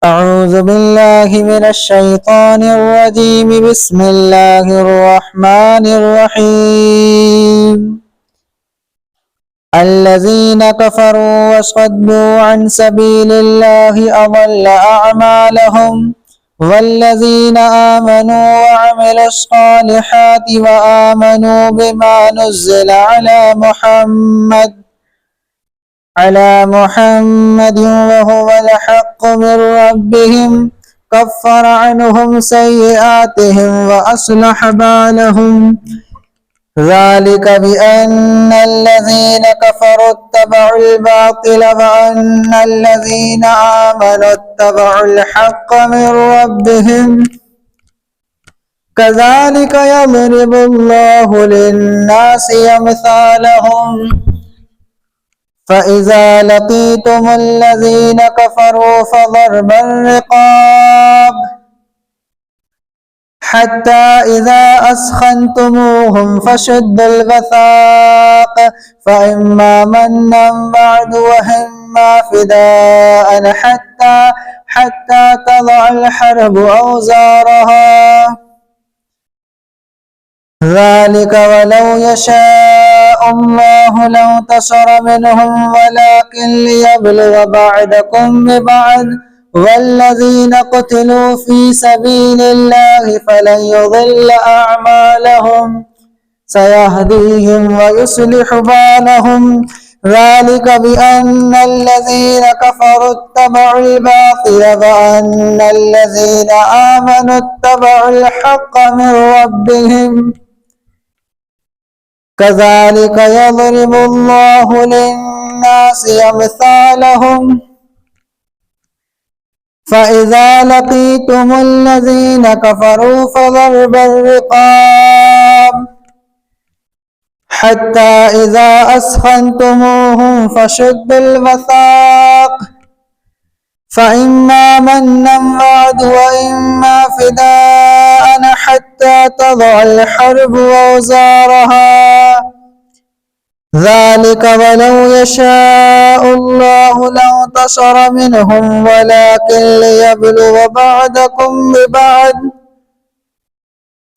أعوذ بالله من الشيطان الرجيم. بسم الله الرحمن الرحيم. الذين كفروا وصدوا عن سبيل الله أضل أعمالهم، والذين آمنوا وعملوا الصالحات وآمنوا بما نزل على محمد وهو الحق من ربهم كفر عنهم سيئاتهم وأصلح بالهم. ذلك بأن الذين كفروا اتبعوا الباطل وأن الذين آمنوا اتبعوا الحق من ربهم. كذلك يضرب الله للناس أمثالهم. فإذا لقيتم الذين كفروا فضرب الرقاب حتى إذا أثخنتموهم فشدوا الوثاق، فإما منا بعد وإما فداء حتى تضع الحرب أوزارها. ذلك ولو يشاء الله لانتصر منهم ولكن ليبلو بعضكم ببعض، والذين قتلوا في سبيل الله فلن يضل أعمالهم سيهديهم ويصلح بالهم. ذلك بأن الذين كفروا اتبعوا الباطل وأن الذين آمنوا اتبعوا الحق من ربهم. كذلك يضرب الله للناس أمثالهم. فإذا لقيتم الذين كفروا فضرب الرقاب حتى إذا أثخنتموهم فشدوا الوثاق، فإما منا بعد وإما فداء حتى تضع الحرب أوزارها. ذلك ولو يشاء الله لانتصر منهم ولكن ليبلو بعضكم ببعض،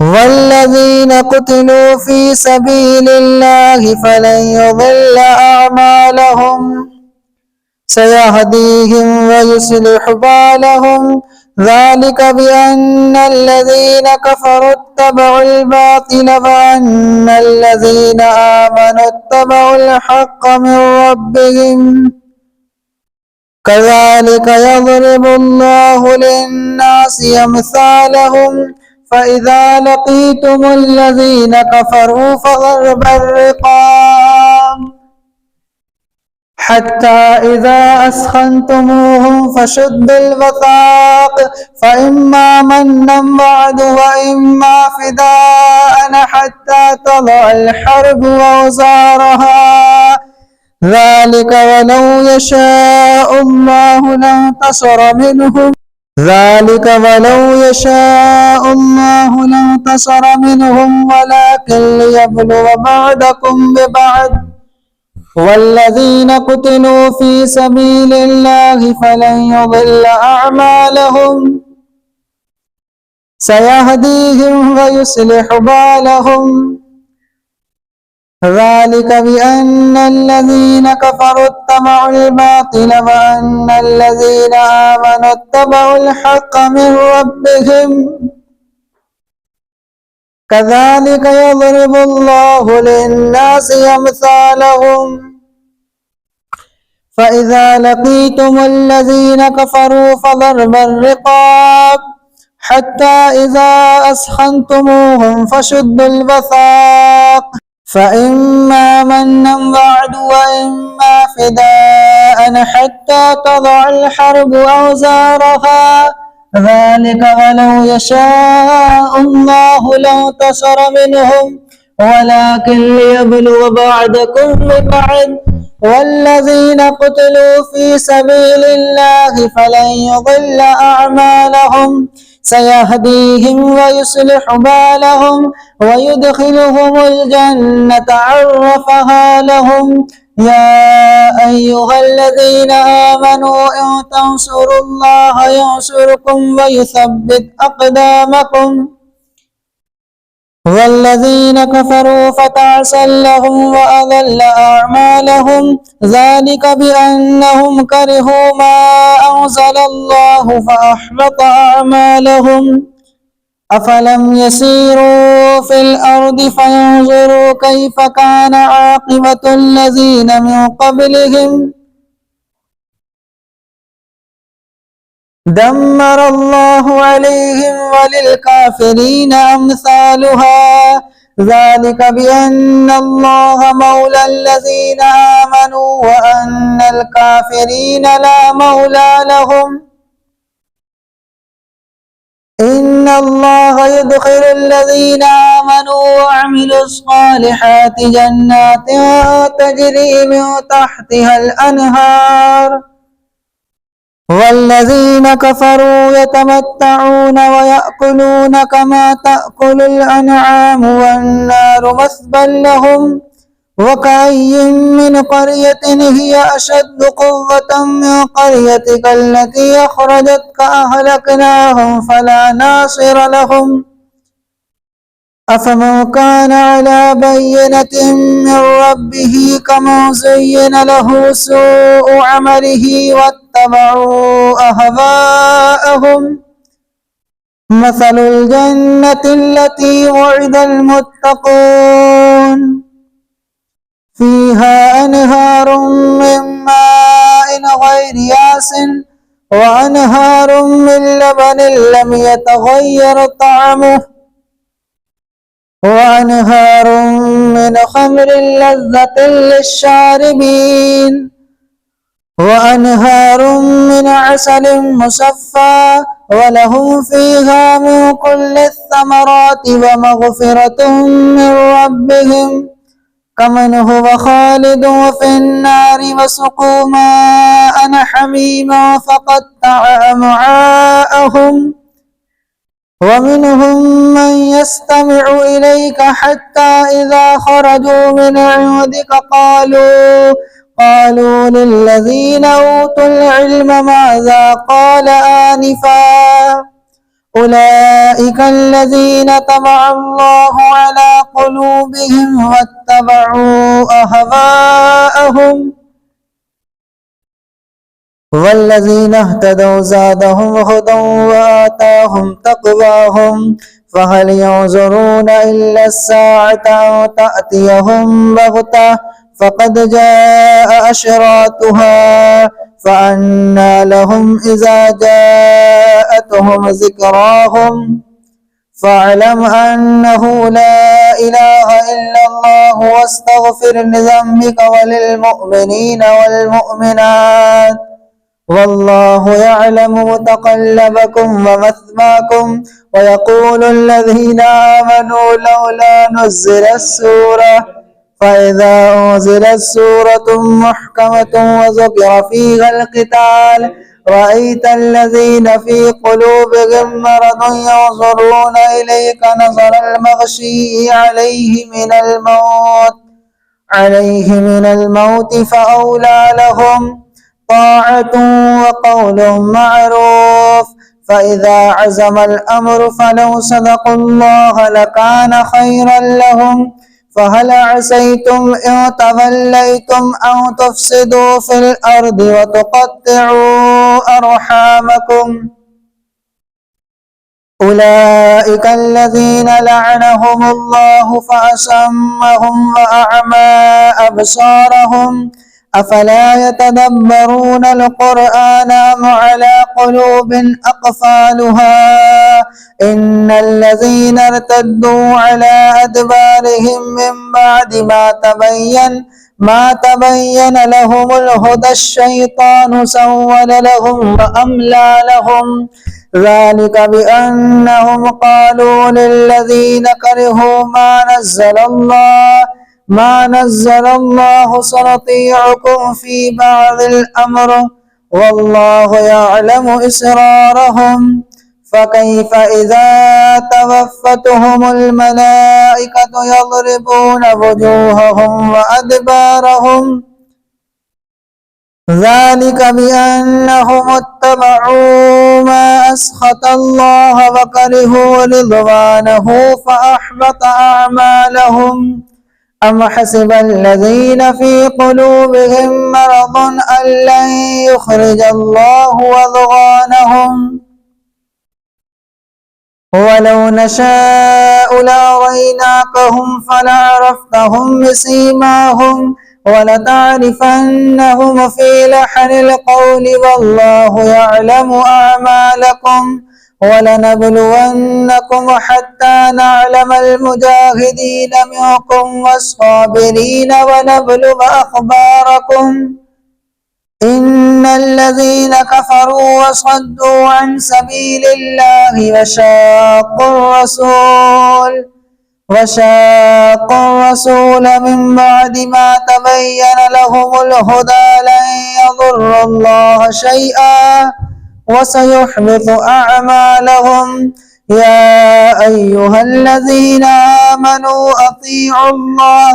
والذين قتلوا في سبيل الله فلن يضل أعمالهم سيهديهم ويصلح بالهم. ذلك بأن الذين كفروا اتبعوا الباطل وأن الذين آمنوا اتبعوا الحق من ربهم. كذلك يضرب الله للناس أمثالهم. فإذا لقيتم الذين كفروا فضرب الرقاب حتى إذا أثخنتموهم فشدوا الوثاق، فإما منا بعد وإما فداء حتى تضع الحرب أوزارها. ذلك ولو يشاء الله لانتصر منهم ولكن ليبلو بعضكم ببعض، والذين قتلوا في سبيل الله فلن يضل أعمالهم سيهديهم ويصلح بالهم. ذلك بأن الذين كفروا اتبعوا الباطل وأن الذين آمنوا اتبعوا الحق من ربهم. كذلك يضرب الله للناس أمثالهم. فإذا لقيتم الذين كفروا فضرب الرقاب حتى إذا أثخنتموهم فشدوا الوثاق، فإما منا بعد وإما فداء حتى تضع الحرب أوزارها. ذلك ولو يشاء الله لانتصر منهم ولكن ليبلو بعضكم ببعض، والذين قتلوا في سبيل الله فلن يضل أعمالهم سيهديهم ويصلح بالهم ويدخلهم الجنة عرفها لهم. يا أيها الذين آمنوا إن تنصروا الله ينصركم ويثبت أقدامكم والذين كفروا فتعسا لهم وأضل أعمالهم ذلك بأنهم كرهوا ما أنزل الله فأحبط أعمالهم أفلم يسيروا في الأرض فينظروا كيف كان عاقبة الذين من قبلهم دمر الله عليهم وللكافرين أمثالها ذلك بأن الله مولى الذين آمنوا وأن الكافرين لا مولى لهم إن الله يدخل الذين آمنوا وعملوا الصالحات جنات تجري من تحتها الأنهار والذين كفروا يتمتعون ويأكلون كما تأكل الأنعام والنار مثوى لهم وكأي من قرية هي أشد قوة من قريتك التي أخرجتك أهلكناهم فلا ناصر لهم أفمن كان على بينة من ربه كمن زين له سوء عمله واتبعوا أهواءهم مثل الجنة التي وعد المتقون فيها أنهار من ماء غير ياس وأنهار من لبن لم يتغير طعمه وأنهار من خمر لذة للشاربين وأنهار من عسل مصفى ولهم فيها من كل الثمرات ومغفرة من ربهم كمن هو خالد في النار وسقوا ماء حميما فقطع أمعاءهم ومنهم من يستمع إليك حتى إذا خرجوا من عندك قالوا للذين أوتوا العلم ماذا قال آنفا أولئك الذين طبع الله على قلوبهم واتبعوا أهواءهم والذين اهتدوا زادهم هدى وآتاهم تقواهم فهل ينظرون إلا الساعة أن تأتيهم بغتة فقد جاء أشراطها فأنى لهم إذا جاءتهم ذكراهم فاعلم أنه لا إله إلا الله واستغفر لذنبك وللمؤمنين والمؤمنات والله يعلم متقلبكم ومثواكم ويقول الذين آمنوا لولا نزلت سورة فإذا أنزلت سورة محكمة وذكر فيها القتال رأيت الذين في قلوبهم مرض ينظرون إليك نظر المغشي عليه من الموت فأولى لهم طاعة وقول معروف فإذا عزم الأمر فلو صدقوا الله لكان خيرا لهم فهل عسيتم إن توليتم أن تفسدوا في الأرض وتقطعوا أرحامكم أولئك الذين لعنهم الله فأصمهم وأعمى أبصارهم أفلا يتدبرون القرآن أم على قلوب أقفالها إن الذين ارتدوا على أدبارهم من بعد ما تبين لهم الهدى الشيطان سول لهم وأملى لهم ذلك بأنهم قالوا للذين كرهوا ما نزل الله سنطيعكم في بعض الأمر والله يعلم إسرارهم فكيف إذا توفتهم الملائكة يضربون وجوههم وأدبارهم ذلك بأنهم اتبعوا ما أسخط الله وكرهوا رضوانه فأحبط أعمالهم. أم حسب الذين في قلوبهم مرض أن لن يخرج الله أضغانهم ولو نشاء لأريناكهم فلعرفتهم بسيماهم ولتعرفنهم في لحن القول والله يعلم أعمالكم ولنبلونكم حتى نعلم المجاهدين منكم والصابرين ونبلغ أخباركم. إن الذين كفروا وصدوا عن سبيل الله وشاقوا الرسول من بعد ما تبين لهم الهدى لن يضروا الله شيئا وسيحبط أعمالهم. يا أيها الذين آمنوا أطيعوا الله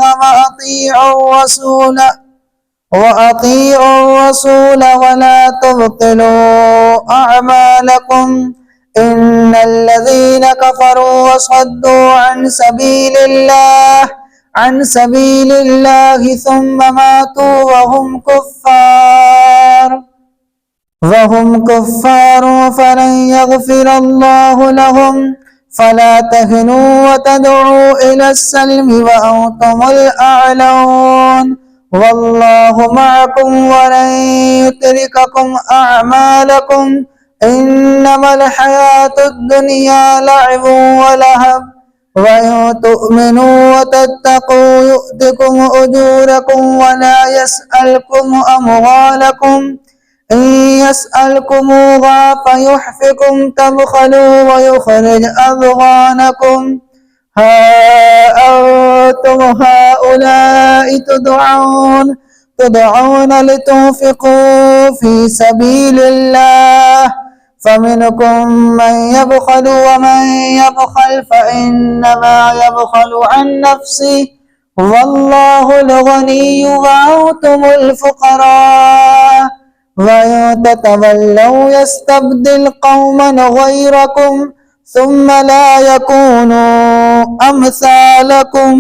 وأطيعوا الرسول ولا تبطلوا أعمالكم. إن الذين كفروا وصدوا عن سبيل الله ثم ماتوا وهم كفار فلن يغفر الله لهم. فلا تهنوا وتدعوا إلى السلم وأنتم الأعلون والله معكم ولن يترككم أعمالكم. إنما الحياة الدنيا لعب ولهب وإن تؤمنوا وتتقوا يؤتكم أجوركم ولا يسألكم أموالكم. إن يسألكموها فيحفكم تبخلوا ويخرج أضغانكم. ها أنتم هؤلاء تدعون لتنفقوا في سبيل الله فمنكم من يبخل ومن يبخل فإنما يبخل عن نفسه والله الغني وأنتم الفقراء وإن تتولوا يستبدل قوما غيركم ثم لا يكونوا أمثالكم.